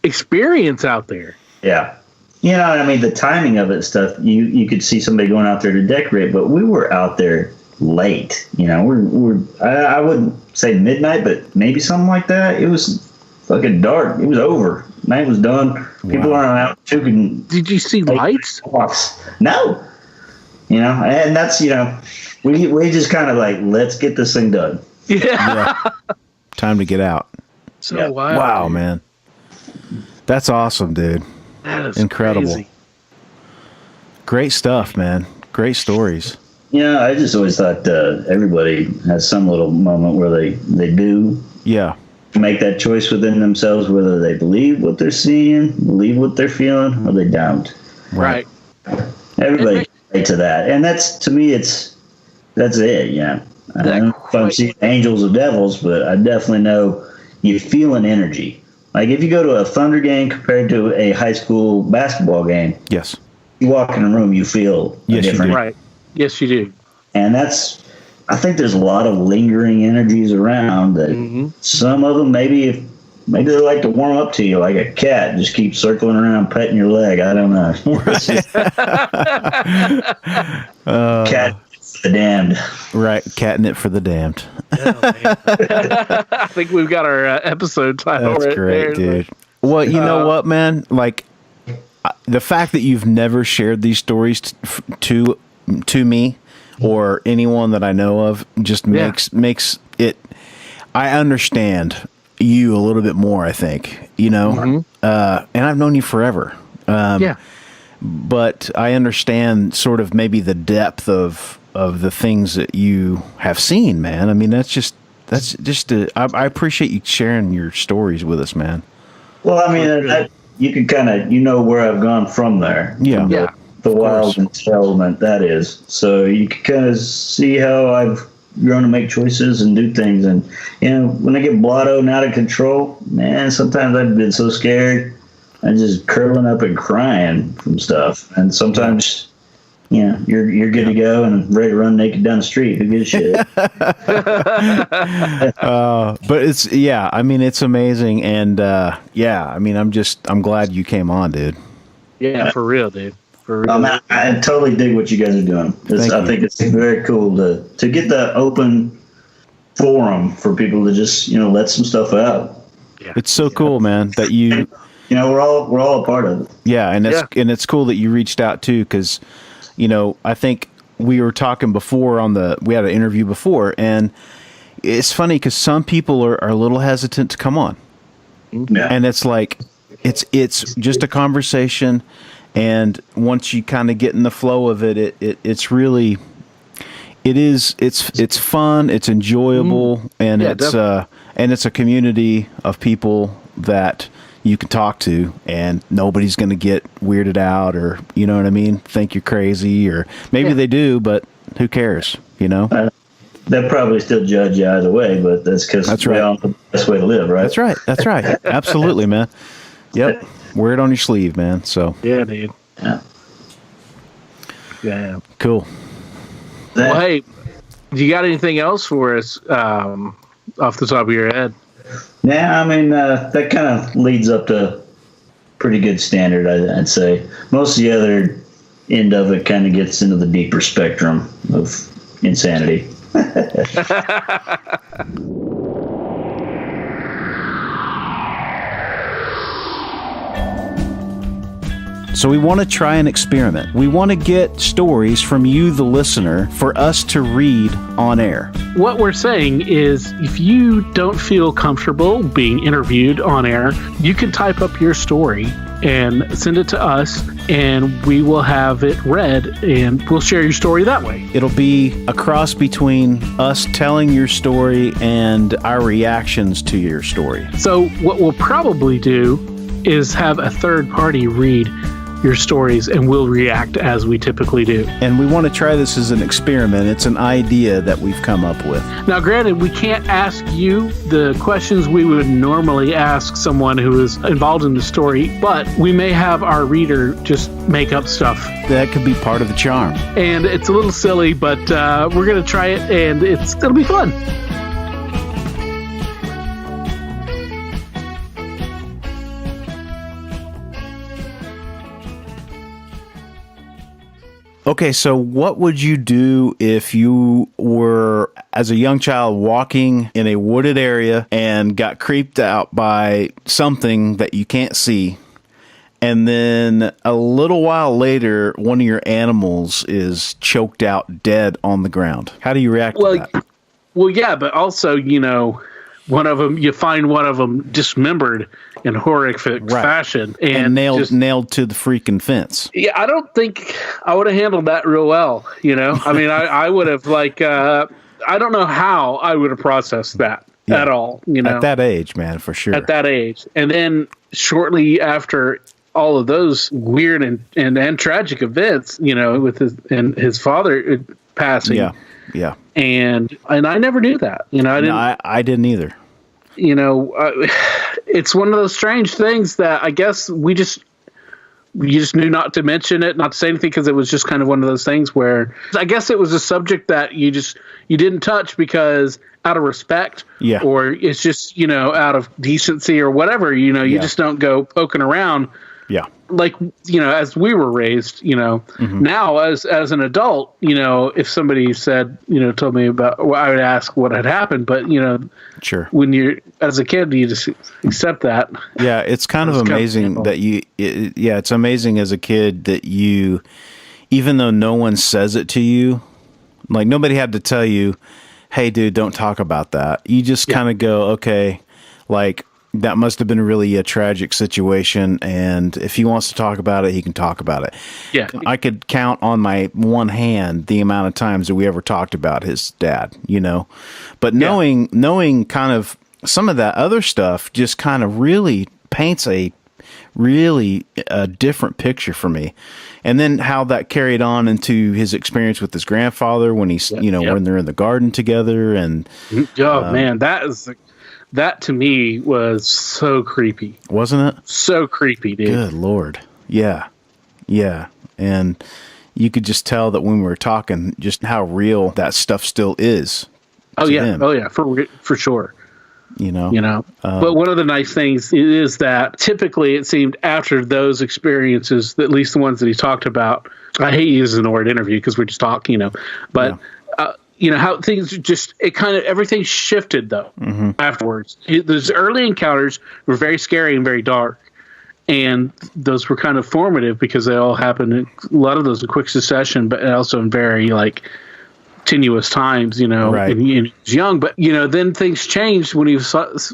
experience out there. Yeah. The timing of it stuff, you could see somebody going out there to decorate, but we were out there late. I wouldn't say midnight, but maybe something like that. It was fucking dark. It was over. Night was done. People aren't out shooting. Did you see lights? No. And that's, we just kind of like, let's get this thing done. Yeah. Time to get out. So wild. Wow, man. That's awesome, dude. That is incredible. Crazy. Great stuff, man. Great stories. I just always thought everybody has some little moment where they do make that choice within themselves, whether they believe what they're seeing, believe what they're feeling, or they don't. Right. Everybody can relate to that. And that's, to me, that's it, yeah. I don't know if I'm seeing angels or devils, but I definitely know you feel an energy. Like if you go to a Thunder game compared to a high school basketball game, yes, you walk in a room, you feel different. Right. Yes, you do. And I think there's a lot of lingering energies around that some of them maybe they like to warm up to you like a cat, just keep circling around, petting your leg. I don't know. Cat for the damned. Right, catnip for the damned. I think we've got our episode title. That's right great, there. dude. Well, you know what, man? Like the fact that you've never shared these stories to me or anyone that I know of just makes it. I understand you a little bit more, I think, and I've known you forever. But I understand sort of maybe the depth of the things that you have seen, man. I mean, that's just I appreciate you sharing your stories with us, man. Well, I mean, you can kind of, where I've gone from there. Yeah. The wild element that is. So you can kind of see how I've grown to make choices and do things. And, when I get blottoed and out of control, man, sometimes I've been so scared. and just curling up and crying from stuff. And sometimes, you're good to go and ready to run naked down the street. Who gives a shit? But it's amazing. And I'm glad you came on, dude. Yeah, for real, dude. For real. I totally dig what you guys are doing. I think it's very cool to get the open forum for people to just, let some stuff out. Yeah. It's so cool, man, that you... we're all a part of it. Yeah, and it's cool that you reached out too, because, I think we were talking before we had an interview before, and it's funny because some people are a little hesitant to come on. Yeah. And it's like, it's just a conversation, and once you kind of get in the flow of it, it's really, it's fun, it's enjoyable, and it's a community of people that you can talk to, and nobody's going to get weirded out or, you know what I mean, think you're crazy, or maybe they do, but who cares, They'll probably still judge you either way, but that's because we all know the best way to live, right? That's right. Absolutely, man. Yep. Wear it on your sleeve, man. So yeah, dude. Yeah. Cool. Well, hey, do you got anything else for us off the top of your head? Yeah, I mean, that kind of leads up to pretty good standard, I'd say. Most of the other end of it kind of gets into the deeper spectrum of insanity. So we want to try an experiment. We want to get stories from you, the listener, for us to read on air. What we're saying is, if you don't feel comfortable being interviewed on air, you can type up your story and send it to us, and we will have it read, and we'll share your story that way. It'll be a cross between us telling your story and our reactions to your story. So what we'll probably do is have a third party read your stories, and we'll react as we typically do. And we want to try this as an experiment. It's an idea that we've come up with. Now, granted, we can't ask you the questions we would normally ask someone who is involved in the story, but we may have our reader just make up stuff. That could be part of the charm. And it's a little silly, but we're going to try it, and it'll be fun. Okay, so what would you do if you were, as a young child, walking in a wooded area and got creeped out by something that you can't see, and then a little while later, one of your animals is choked out dead on the ground? How do you react to that? Well, yeah, but also, you find one of them dismembered in horrific fashion and nailed to the freaking fence. Yeah, I don't think I would have handled that real well. I mean, I would have I don't know how I would have processed that at all. At that age, man, for sure. At that age, and then shortly after all of those weird and tragic events, with his father passing. Yeah. Yeah. And I never knew that. I didn't either. It's one of those strange things that I guess we just knew not to mention it, not to say anything, because it was just kind of one of those things where I guess it was a subject that you didn't touch because out of respect, or it's just out of decency or whatever. You just don't go poking around. Yeah. Like, as we were raised, now as an adult, if somebody said, told me about, well, I would ask what had happened, but, sure. When you're, as a kid, you just accept that. Yeah. It's kind of amazing that it's amazing as a kid that you, even though no one says it to you, like nobody had to tell you, hey dude, don't talk about that. You just kind of go, okay, like, that must have been really a tragic situation, and if he wants to talk about it, he can talk about it. Yeah. I could count on my one hand the amount of times that we ever talked about his dad, But knowing kind of some of that other stuff just kind of really paints a different picture for me. And then how that carried on into his experience with his grandfather when he's, when they're in the garden together. And man, That to me was so creepy. Wasn't it? So creepy, dude. Good Lord. Yeah. Yeah. And you could just tell that when we were talking, just how real that stuff still is. Oh yeah. Him. Oh yeah. For sure. You know. But one of the nice things is that typically it seemed after those experiences, at least the ones that he talked about, I hate using the word interview because we're just talking, but how things everything shifted though afterwards. Those early encounters were very scary and very dark. And those were kind of formative because they all happened, a lot of those in quick succession, but also in very tenuous times, Right. and he was young, but then things changed when he was,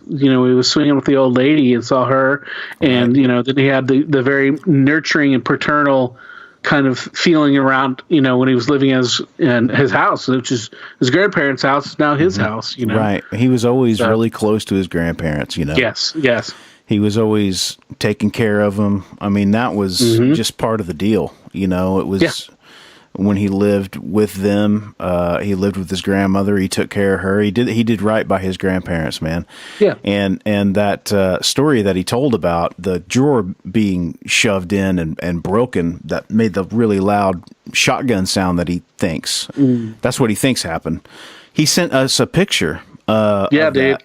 he was swinging with the old lady and saw her, and then he had the very nurturing and paternal kind of feeling around, when he was living in his house, which is his grandparents' house, is now his house, Right. He was always really close to his grandparents, Yes. He was always taking care of them. I mean, that was just part of the deal. It was when he lived with them. He lived with his grandmother. He took care of her. He did right by his grandparents, man. Yeah. And that story that he told about the drawer being shoved in and broken, that made the really loud shotgun sound that he thinks. That's what he thinks happened. He sent us a picture. Of dude. that.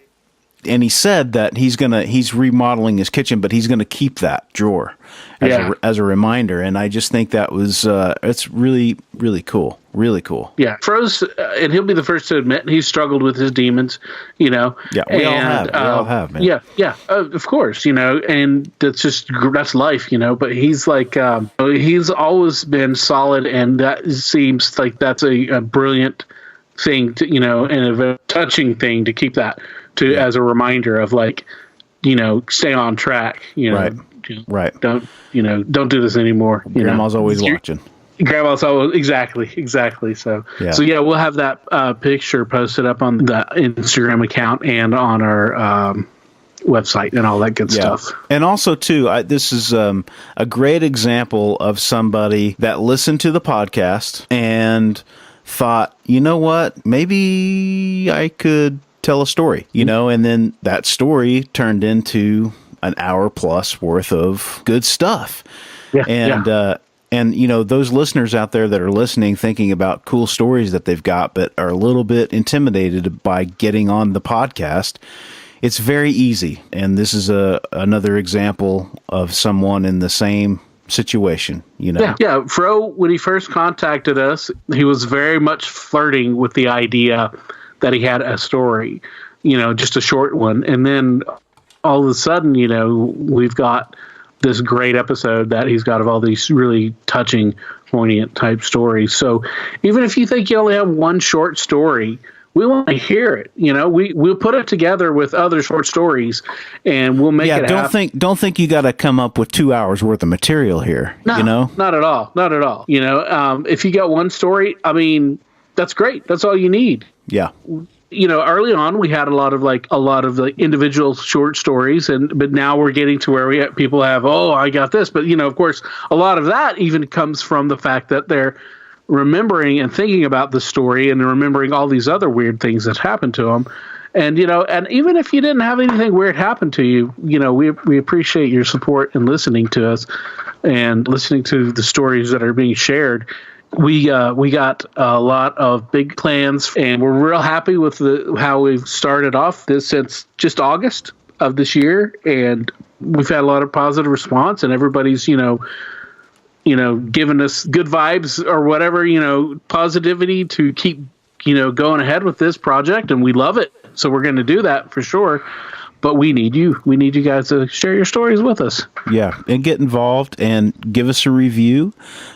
And he said that he's remodeling his kitchen, but he's gonna keep that drawer as a reminder. And I just think that was it's really, really cool. Really cool. Yeah, Froze, and he'll be the first to admit he's struggled with his demons. Yeah, we all have, man. Yeah, of course. And that's life. But he's he's always been solid, and that seems like that's a brilliant thing to and a touching thing to keep that. As a reminder of stay on track, right. Don't do this anymore. Grandma's always watching. Grandma's always exactly. So we'll have that picture posted up on the Instagram account and on our website and all that good stuff. And also too, this is a great example of somebody that listened to the podcast and thought, you know what, maybe I could tell a story, and then that story turned into an hour plus worth of good stuff. And those listeners out there that are listening, thinking about cool stories that they've got, but are a little bit intimidated by getting on the podcast, it's very easy. And this is another example of someone in the same situation, Yeah. Fro, when he first contacted us, he was very much flirting with the idea that he had a story, just a short one. And then all of a sudden, we've got this great episode that he's got of all these really touching, poignant type stories. So even if you think you only have one short story, we want to hear it. We'll put it together with other short stories and we'll make it happen. Don't think you got to come up with 2 hours worth of material here. No, not at all. Not at all. If you got one story, I mean, that's great. That's all you need. Yeah. Early on we had a lot of individual short stories, but now we're getting to where people have, I got this. But, of course, a lot of that even comes from the fact that they're remembering and thinking about the story and remembering all these other weird things that happened to them. And, and even if you didn't have anything weird happen to you, we appreciate your support and listening to us and listening to the stories that are being shared. We got a lot of big plans, and we're real happy with how we've started off this since just August of this year, and we've had a lot of positive response, and everybody's giving us good vibes or whatever, positivity to keep going ahead with this project, and we love it. So we're going to do that for sure. But we need you. We need you guys to share your stories with us. Yeah, and get involved and give us a review.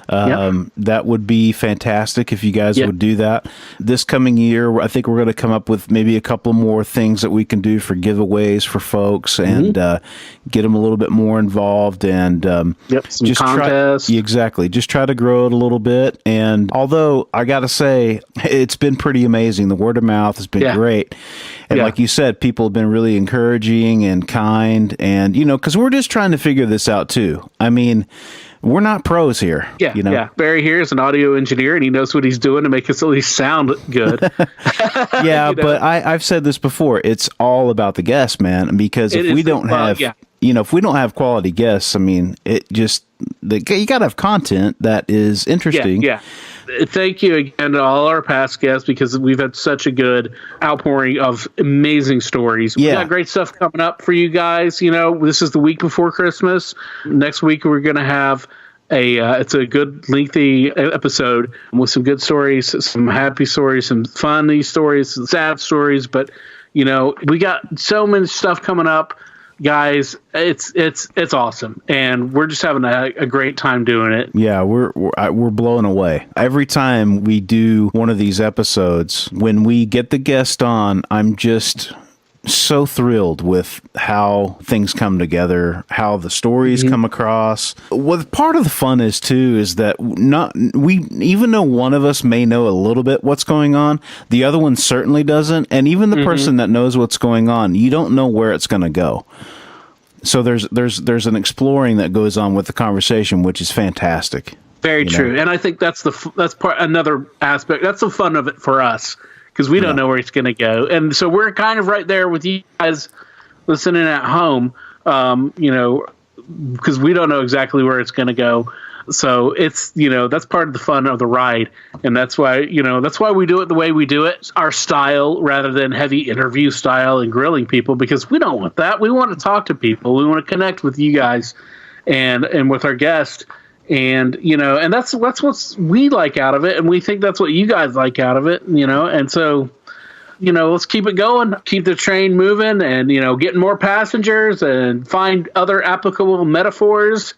That would be fantastic if you guys would do that. This coming year, I think we're going to come up with maybe a couple more things that we can do for giveaways for folks and get them a little bit more involved. And some just contests. Exactly. Just try to grow it a little bit. And although I got to say, it's been pretty amazing. The word of mouth has been great. And like you said, people have been really encouraged encouraging and kind, and because we're just trying to figure this out too. I mean, we're not pros here. Yeah, yeah. Barry here is an audio engineer, and he knows what he's doing to make us at least sound good. Yeah, but I've said this before. It's all about the guests, man. Because if we don't have, if we don't have quality guests, I mean, you got to have content that is interesting. Yeah. Thank you again to all our past guests, because we've had such a good outpouring of amazing stories. We got great stuff coming up for you guys. This is the week before Christmas. Next week we're going to have it's a good lengthy episode with some good stories, some happy stories, some funny stories, some sad stories. But we got so much stuff coming up. Guys, it's awesome, and we're just having a great time doing it. Yeah, we're blown away every time we do one of these episodes. When we get the guest on, I'm just so thrilled with how things come together, how the stories come across. What part of the fun is too is that even though one of us may know a little bit what's going on, the other one certainly doesn't, and even the person that knows what's going on, you don't know where it's going to go. So there's an exploring that goes on with the conversation, which is fantastic. Very true, and I think that's another aspect. That's the fun of it for us, because we don't know where it's going to go. And so we're kind of right there with you guys listening at home, because we don't know exactly where it's going to go. So it's, that's part of the fun of the ride. And that's why we do it the way we do it, our style, rather than heavy interview style and grilling people, because we don't want that. We want to talk to people. We want to connect with you guys and with our guests. And, and that's what we like out of it. And we think that's what you guys like out of it, and so, let's keep it going, keep the train moving, and, getting more passengers and find other applicable metaphors.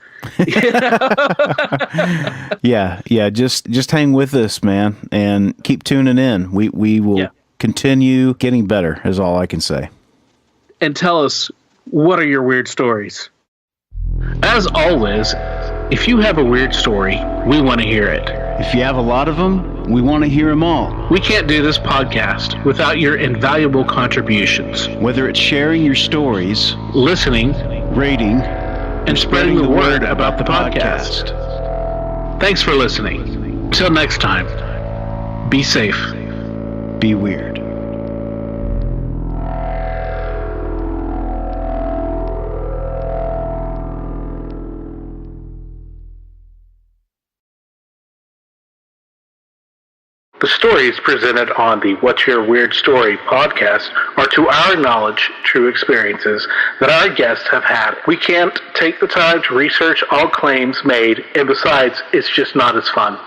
Yeah. Just hang with us, man, and keep tuning in. We will continue getting better, is all I can say. And tell us, what are your weird stories? As always, if you have a weird story, we want to hear it. If you have a lot of them, we want to hear them all. We can't do this podcast without your invaluable contributions. Whether it's sharing your stories, listening, rating, and spreading the word about the podcast. Thanks for listening. Until next time, be safe. Be weird. The stories presented on the What's Your Weird Story podcast are, to our knowledge, true experiences that our guests have had. We can't take the time to research all claims made, and besides, it's just not as fun.